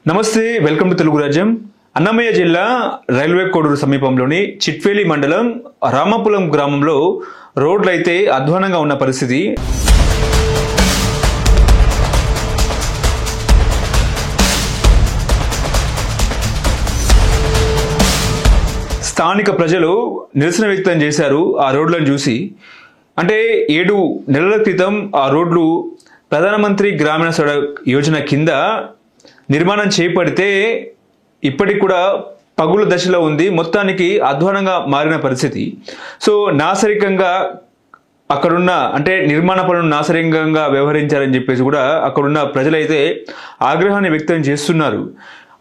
నమస్తే, welcome to Telugu రాజ్యం. అన్నమయ్య జిల్లా రైల్వే కోడూరు సమీపంలోని చిట్వేలి మండలం రామాపురం గ్రామంలో రోడ్లు అయితే అధ్వానంగా ఉన్న పరిస్థితి. స్థానిక ప్రజలు నిరసన వ్యక్తం చేశారు ఆ రోడ్లను చూసి. అంటే 7 నెలల క్రితం ఆ రోడ్లు ప్రధానమంత్రి గ్రామీణ సడక్ యోజన కింద నిర్మాణం చేపడితే ఇప్పటికి కూడా పగుల దశలో ఉంది. మొత్తానికి అధ్వానంగా మారిన పరిస్థితి. సో నాసరికంగా అక్కడున్న అంటే నిర్మాణ పనులు నాసరికంగా వ్యవహరించారని చెప్పేసి కూడా అక్కడున్న ప్రజలైతే ఆగ్రహాన్ని వ్యక్తం చేస్తున్నారు.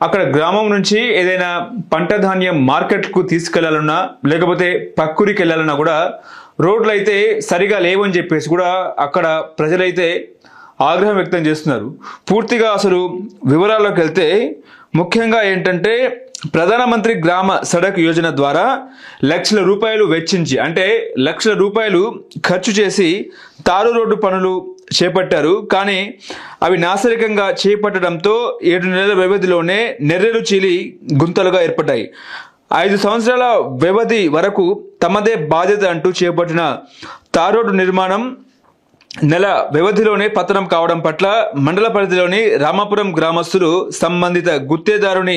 అక్కడ గ్రామం నుంచి ఏదైనా పంట ధాన్యం మార్కెట్కు తీసుకెళ్లాలన్నా లేకపోతే పక్కూరికి వెళ్ళాలన్నా కూడా రోడ్లు అయితే సరిగా లేవని చెప్పేసి కూడా అక్కడ ప్రజలైతే ఆగ్రహం వ్యక్తం చేస్తున్నారు. పూర్తిగా అసలు వివరాల్లోకి వెళ్తే ముఖ్యంగా ఏంటంటే ప్రధానమంత్రి గ్రామ సడక్ యోజన ద్వారా లక్షల రూపాయలు వెచ్చించి అంటే లక్షల రూపాయలు ఖర్చు చేసి తారు రోడ్డు పనులు చేపట్టారు. కానీ అవి నాసరికంగా చేపట్టడంతో 7 నెలల వ్యవధిలోనే నెర్రెలు చీలి గుంతలుగా ఏర్పడ్డాయి. 5 సంవత్సరాల వ్యవధి వరకు తమదే బాధ్యత అంటూ చేపట్టిన తారు రోడ్డు నిర్మాణం నెల వ్యవధిలోనే పతనం కావడం పట్ల మండల పరిధిలోని రామాపురం గ్రామస్తులు సంబంధిత గుత్తేదారుని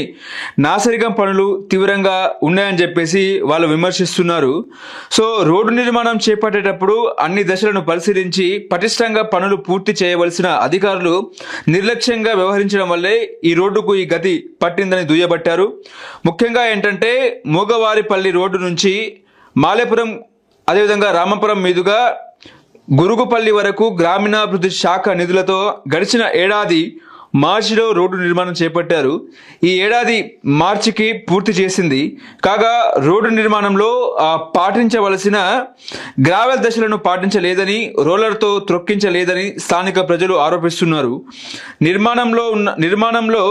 నాసరికం పనులు తీవ్రంగా ఉన్నాయని చెప్పేసి వాళ్ళు విమర్శిస్తున్నారు. సో రోడ్డు నిర్మాణం చేపట్టేటప్పుడు అన్ని దశలను పరిశీలించి పటిష్టంగా పనులు పూర్తి చేయవలసిన అధికారులు నిర్లక్ష్యంగా వ్యవహరించడం వల్లే ఈ రోడ్డుకు ఈ గతి పట్టిందని దుయ్యబట్టారు. ముఖ్యంగా ఏంటంటే మూగవారిపల్లి రోడ్డు నుంచి మాలేపురం అదేవిధంగా రామాపురం మీదుగా గురుగుపల్లి వరకు గ్రామీణాభివృద్ధి శాఖ నిధులతో గడిచిన ఏడాది మార్చిలో రోడ్డు నిర్మాణం చేపట్టారు. ఈ ఏడాది మార్చికి పూర్తి చేసింది. కాగా రోడ్డు నిర్మాణంలో పాటించవలసిన గ్రావెల్ దశలను పాటించలేదని, రోలర్తో త్రొక్కించలేదని స్థానిక ప్రజలు ఆరోపిస్తున్నారు. నిర్మాణంలో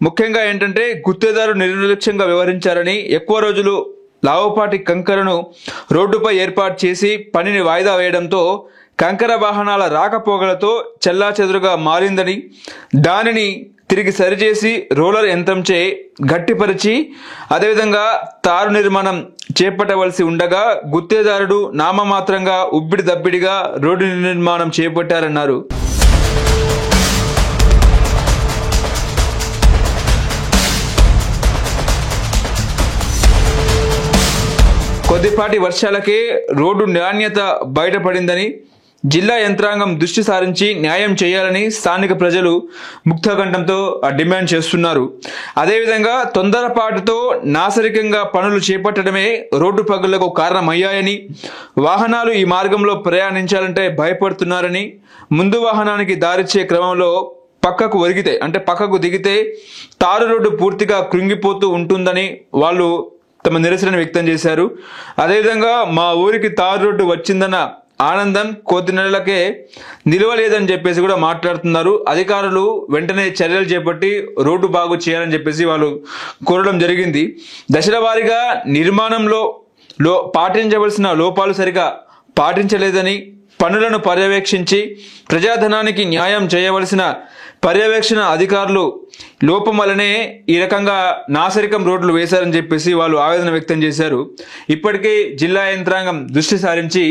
ముఖ్యంగా ఏంటంటే గుత్తేదారు నిర్లక్ష్యంగా వ్యవహరించారని, ఎక్కువ రోజులు లావుపాటి కంకరను రోడ్డుపై ఏర్పాటు చేసి పనిని వాయిదా వేయడంతో కంకర వాహనాల రాకపోకలతో చెల్లాచెదురుగా మారిందని, దానిని తిరిగి సరిచేసి రోలర్ యంత్రంచే గట్టిపరిచి అదేవిధంగా తారు నిర్మాణం చేపట్టవలసి ఉండగా గుత్తేదారుడు నామమాత్రంగా ఉబ్బిడి దబ్బిడిగా రోడ్డు నిర్మాణం చేపట్టారన్నారు. కొద్దిపాటి వర్షాలకే రోడ్డు నాణ్యత బయటపడిందని, జిల్లా యంత్రాంగం దృష్టి సారించి న్యాయం చేయాలని స్థానిక ప్రజలు ముక్తకంఠంతో డిమాండ్ చేస్తున్నారు. అదేవిధంగా తొందరపాటుతో నాసరికంగా పనులు చేపట్టడమే రోడ్డు పగుళ్లకు కారణమయ్యాయని, వాహనాలు ఈ మార్గంలో ప్రయాణించాలంటే భయపడుతున్నారని, ముందు వాహనానికి దారిచ్చే క్రమంలో పక్కకు దిగితే తారు రోడ్డు పూర్తిగా కృంగిపోతూ ఉంటుందని వాళ్ళు తమ నిరసన వ్యక్తం చేశారు. అదేవిధంగా మా ఊరికి తారు రోడ్డు వచ్చిందన్న ఆనందం కొద్ది నెలలకే నిలవలేదని చెప్పేసి కూడా మాట్లాడుతున్నారు. అధికారులు వెంటనే చర్యలు చేపట్టి రోడ్డు బాగు చేయాలని చెప్పేసి వాళ్ళు కోరడం జరిగింది. దశల వారీగా నిర్మాణంలో పాటించవలసిన లోపాలు సరిగా పాటించలేదని, పనులను పర్యవేక్షించి ప్రజాధనానికి న్యాయం చేయవలసిన పర్యవేక్షణ అధికారులు లోపం వల్లనే ఈ రకంగా నాసరికం రోడ్లు వేశారని చెప్పేసి వాళ్ళు ఆవేదన వ్యక్తం చేశారు. ఇప్పటికే జిల్లా యంత్రాంగం దృష్టి సారించి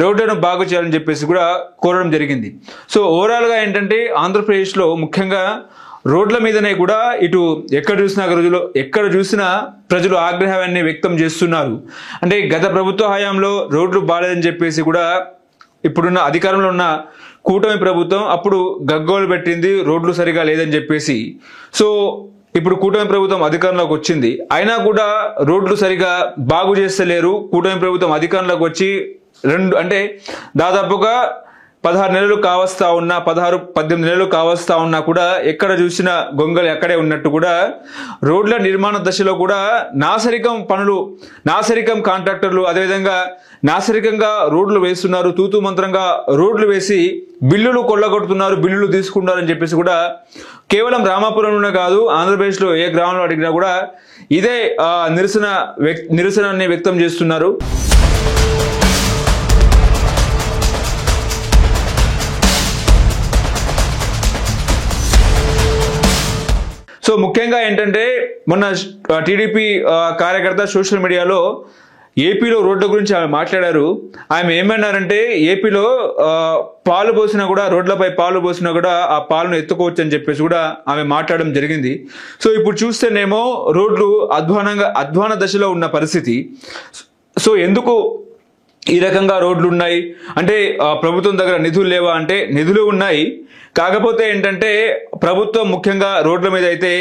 రోడ్లను బాగు చేయాలని చెప్పేసి కూడా కోరడం జరిగింది. సో ఓవరాల్గా ఏంటంటే ఆంధ్రప్రదేశ్లో ముఖ్యంగా రోడ్ల మీదనే కూడా ఇటు ఎక్కడ చూసినా ప్రజలు ఆగ్రహాన్ని వ్యక్తం చేస్తున్నారు. అంటే గత ప్రభుత్వ హయాంలో రోడ్లు బాలేదని చెప్పేసి కూడా ఇప్పుడున్న అధికారంలో ఉన్న కూటమి ప్రభుత్వం అప్పుడు గగ్గోలు పెట్టింది రోడ్లు సరిగా లేదని చెప్పేసి. సో ఇప్పుడు కూటమి ప్రభుత్వం అధికారంలోకి వచ్చింది, అయినా కూడా రోడ్లు సరిగా బాగు చేస్తలేరు. కూటమి ప్రభుత్వం అధికారంలోకి వచ్చి దాదాపుగా 16 నెలలు కావస్తా ఉన్నా 18 నెలలు కావస్తా ఉన్నా కూడా ఎక్కడ చూసినా గొంగలు ఎక్కడే ఉన్నట్టు కూడా రోడ్ల నిర్మాణ దశలో కూడా నాసరికం కాంట్రాక్టర్లు అదేవిధంగా నాసరికంగా రోడ్లు వేస్తున్నారు. తూతూ మంత్రంగా రోడ్లు వేసి బిల్లులు కొల్లగొడుతున్నారు, బిల్లులు తీసుకుంటారని చెప్పేసి కూడా కేవలం రామాపురంలోనే కాదు ఆంధ్రప్రదేశ్లో ఏ గ్రామంలో అడిగినా కూడా ఇదే నిరసనాన్ని వ్యక్తం చేస్తున్నారు. సో ముఖ్యంగా ఏంటంటే మొన్న టీడీపీ కార్యకర్త సోషల్ మీడియాలో ఏపీలో రోడ్ల గురించి ఆమె మాట్లాడారు. ఆమె ఏమన్నారంటే ఏపీలో పాలు పోసినా కూడా, రోడ్లపై పాలు పోసినా కూడా ఆ పాలను ఎత్తుకోవచ్చు అని చెప్పేసి కూడా ఆమె మాట్లాడడం జరిగింది. సో ఇప్పుడు చూస్తేనేమో రోడ్లు అధ్వాన దశలో ఉన్న పరిస్థితి. సో ఎందుకు ఈ రకంగా రోడ్లు ఉన్నాయి అంటే ప్రభుత్వం దగ్గర నిధులు లేవా అంటే నిధులు ఉన్నాయి. కాకపోతే ఏంటంటే ప్రభుత్వం ముఖ్యంగా రోడ్ల మీద అయితే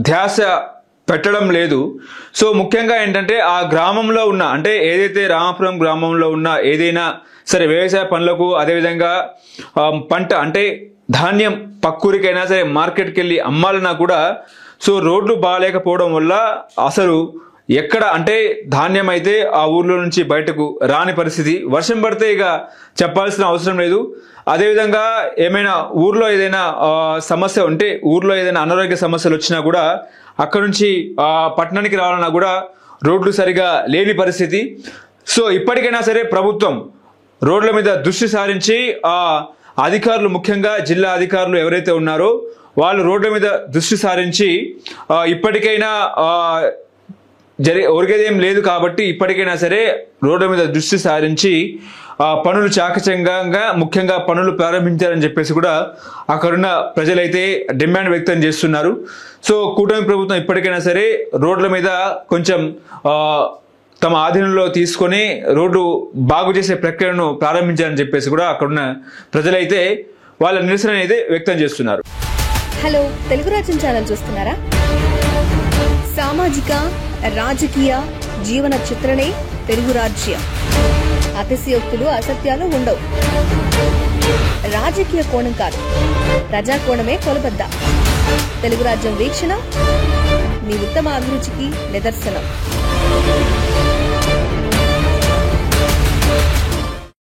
ధ్యాస పెట్టడం లేదు. సో ముఖ్యంగా ఏంటంటే ఆ గ్రామంలో ఉన్న అంటే ఏదైతే రామాపురం గ్రామంలో ఉన్న ఏదైనా సరే వ్యవసాయ పనులకు, అదేవిధంగా పంట అంటే ధాన్యం పక్కూరికైనా సరే మార్కెట్కి వెళ్ళి అమ్మాలన్నా కూడా సో రోడ్లు బాగాలేకపోవడం వల్ల అసలు ఎక్కడ అంటే ధాన్యం అయితే ఆ ఊర్లో నుంచి బయటకు రాని పరిస్థితి. వర్షం పడితే ఇక చెప్పాల్సిన అవసరం లేదు. అదేవిధంగా ఏమైనా ఊర్లో ఏదైనా సమస్య ఉంటే, ఊర్లో ఏదైనా అనారోగ్య సమస్యలు వచ్చినా కూడా అక్కడ నుంచి పట్టణానికి రావాలన్నా కూడా రోడ్లు సరిగా లేని పరిస్థితి. సో ఇప్పటికైనా సరే ప్రభుత్వం రోడ్ల మీద దృష్టి సారించి అధికారులు, ముఖ్యంగా జిల్లా అధికారులు ఎవరైతే ఉన్నారో వాళ్ళు రోడ్ల మీద దృష్టి సారించి ఇప్పటికైనా ఒరిగేదేం లేదు కాబట్టి ఇప్పటికైనా సరే రోడ్ల మీద దృష్టి సారించి పనులు చాకచక్యంగా ముఖ్యంగా పనులు ప్రారంభించారని చెప్పేసి కూడా అక్కడున్న ప్రజలైతే డిమాండ్ వ్యక్తం చేస్తున్నారు. సో కూటమి ప్రభుత్వం ఇప్పటికైనా సరే రోడ్ల మీద కొంచెం తమ ఆధీనంలో తీసుకొని రోడ్డు బాగు చేసే ప్రక్రియను ప్రారంభించారని చెప్పేసి కూడా అక్కడున్న ప్రజలైతే వాళ్ళ నిరసన అయితే వ్యక్తం చేస్తున్నారు. హలో, తెలుగు రాజ్యం ఛానల్ చూస్తున్నారా? సామాజిక, రాజకీయ, జీవన చిత్రణే తెలుగు రాజ్యం. అతిశయోక్తులు, అసత్యాలు ఉండవు. రాజకీయ కోణం కాదు, ప్రజా కోణమే కొలబద్ద. తెలుగు రాజ్యం వీక్షణ మీ ఉత్తమ అభిరుచికి నిదర్శనం.